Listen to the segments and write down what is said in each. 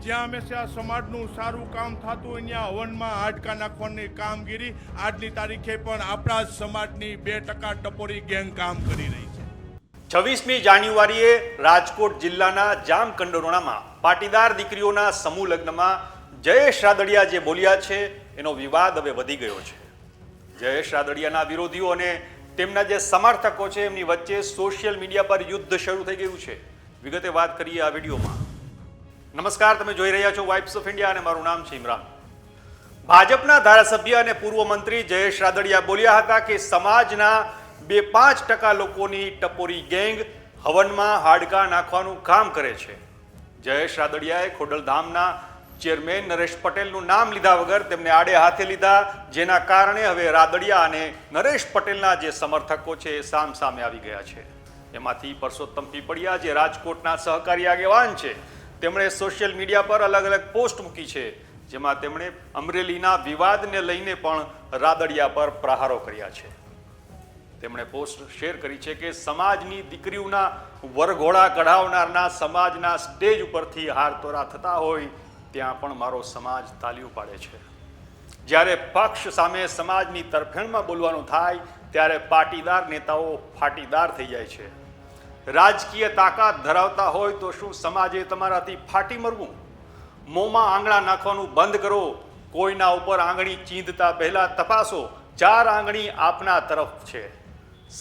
જ્યાં હંમેશા સમાજનું સારું કામ થતું હોય ત્યાં હવનમાં હાડકા નાખવાની કામગીરી આજની તારીખે પણ આપણા જ સમાજની 2% ટપોરી ગેંગ કામ કરી રહી છે. 26મી જાન્યુઆરીએ રાજકોટ જિલ્લાના જામકંડોરણામાં પાટીદાર દીકરીઓના સમૂહ લગ્નમાં જયેશ રાદડિયા જે બોલ્યા છે એનો વિવાદ હવે વધી ગયો છે. જયેશ રાદડિયાના વિરોધીઓ અને તેમના જે સમર્થકો છે એમની વચ્ચે સોશિયલ મીડિયા પર યુદ્ધ શરૂ થઈ ગયું છે. વિગતે વાત કરીએ આ વિડીયોમાં. નમસ્કાર, તમે જોઈ રહ્યા છો વાઇબ્સ ઓફ ઇન્ડિયા અને મારું નામ છે ઇમરાન. ભાજપના ધારાસભ્ય અને પૂર્વ મંત્રી જયેશ રાદડિયા બોલ્યા હતા કે સમાજના 2-5% લોકોની ટપોરી ગેંગ હવનમાં હાડકા નાખવાનું કામ કરે છે. જયેશ રાદડિયાએ ખોડલધામના ચેરમેન નરેશ પટેલનું નામ લીધા વગર તેમને આડે હાથે લીધા, જેના કારણે હવે રાદડિયા અને નરેશ પટેલના જે સમર્થકો છે એ સામસામે આવી ગયા છે. એમાંથી પરસોત્તમ પીપળિયા જે રાજકોટના સહકારી આગેવાન છે, તેમણે સોશિયલ મીડિયા પર અલગ અલગ પોસ્ટ મૂકી છે, જેમાં તેમણે અમરેલીના વિવાદને લઈને પણ રાદડિયા પર પ્રહારો કર્યા છે. તેમણે પોસ્ટ શેર કરી છે કે સમાજની દીકરીઓના વરઘોડા કઢાવનારના સમાજના સ્ટેજ ઉપરથી હારતોરા થતા હોય ત્યાં પણ મારો સમાજ તાલીઓ પાડે છે. જ્યારે પક્ષ સામે સમાજની તરફેણમાં બોલવાનું થાય ત્યારે પાટીદાર નેતાઓ ફાટીદાર થઈ જાય છે. રાજકીય તાકાત ધરાવતા હોય તો શું સમાજે તમારાથી ફાટી મરવું? મોંમાં આંગળા નાખવાનું બંધ કરો. કોઈના ઉપર આંગળી ચીંધતા પહેલા તપાસો 4 આંગળી આપના તરફ છે.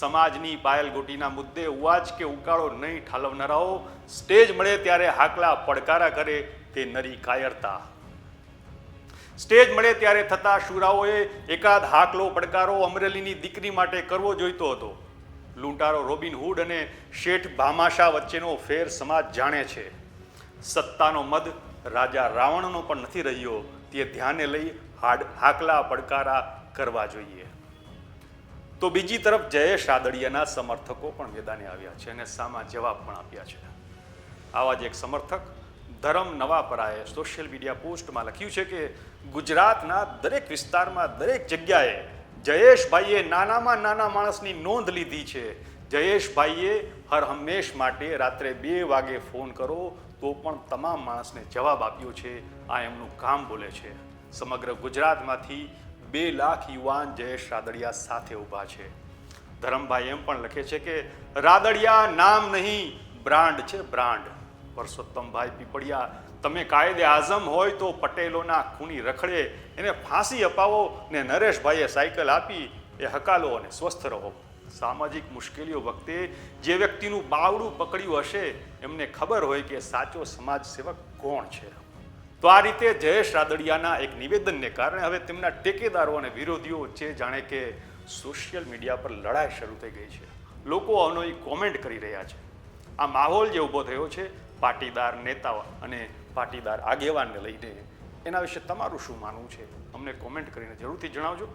સમાજની પાયલગોટીના મુદ્દે ઉવાજ કે ઉકાળો નહીં ઠાલવનારાઓ સ્ટેજ મળે ત્યારે હાકલા પડકારા કરે તે નરી કાયરતા. સ્ટેજ મળે ત્યારે થતા શુરાઓએ એકાદ હાકલો પડકારો અમરેલીની દીકરી માટે કરવો જોઈતો હતો. લૂંટારો રોબિનહુડ અને શેઠ ભામાશા વચ્ચેનો ફેર સમાજ જાણે છે. સત્તાનો મદ રાજા રાવણનો પણ નથી રહ્યો, તે ધ્યાને લઈ હાકલા પડકારા કરવા જોઈએ. તો બીજી તરફ જયેશ રાદડિયાના સમર્થકો પણ મેદાને આવ્યા છે અને સામા જવાબ પણ આપ્યા છે. આવા જ એક સમર્થક ધરમ નવાપરાએ સોશિયલ મીડિયા પોસ્ટમાં લખ્યું છે કે ગુજરાતના દરેક વિસ્તારમાં દરેક જગ્યાએ જયેશભાઈએ નાનામાં નાના માણસની નોંધ લીધી છે. જયેશભાઈએ હર હંમેશ માટે રાત્રે 2 વાગે ફોન કરો તો પણ તમામ માણસને જવાબ આપ્યો છે. આ એમનું કામ બોલે છે. સમગ્ર ગુજરાતમાંથી 2 લાખ યુવાન જયેશ રાદડિયા સાથે ઊભા છે. ધરમભાઈ એમ પણ લખે છે કે રાદડિયા નામ નહીં, બ્રાન્ડ છે, બ્રાન્ડ. પરસોત્તમભાઈ પીપળિયા, તમે કાયદે આઝમ હોય તો પટેલોના ખૂની રખડે એને ફાંસી અપાવો ને નરેશભાઈએ સાયકલ આપી એ હકાલો અને સ્વસ્થ રહો. સામાજિક મુશ્કેલીઓ વખતે જે વ્યક્તિનું બાવડું પકડ્યું હશે એમને ખબર હોય કે સાચો સમાજ સેવક કોણ છે. તો આ રીતે જયેશ રાદડિયાના એક નિવેદનને કારણે હવે તેમના ટેકેદારો અને વિરોધીઓ વચ્ચે જાણે કે સોશિયલ મીડિયા પર લડાઈ શરૂ થઈ ગઈ છે. લોકો અવનવી કોમેન્ટ કરી રહ્યા છે. આ માહોલ જે ઊભો થયો છે પાટીદાર નેતાઓ અને પાટીદાર આગેવાનને લઈને, એના વિશે તમારું શું માનવું છે? અમને કોમેન્ટ કરીને જરૂરથી જણાવજો.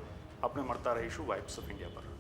આપણે મળતા રહીશું વાઇબ્સ ઓફ ઇન્ડિયા પર.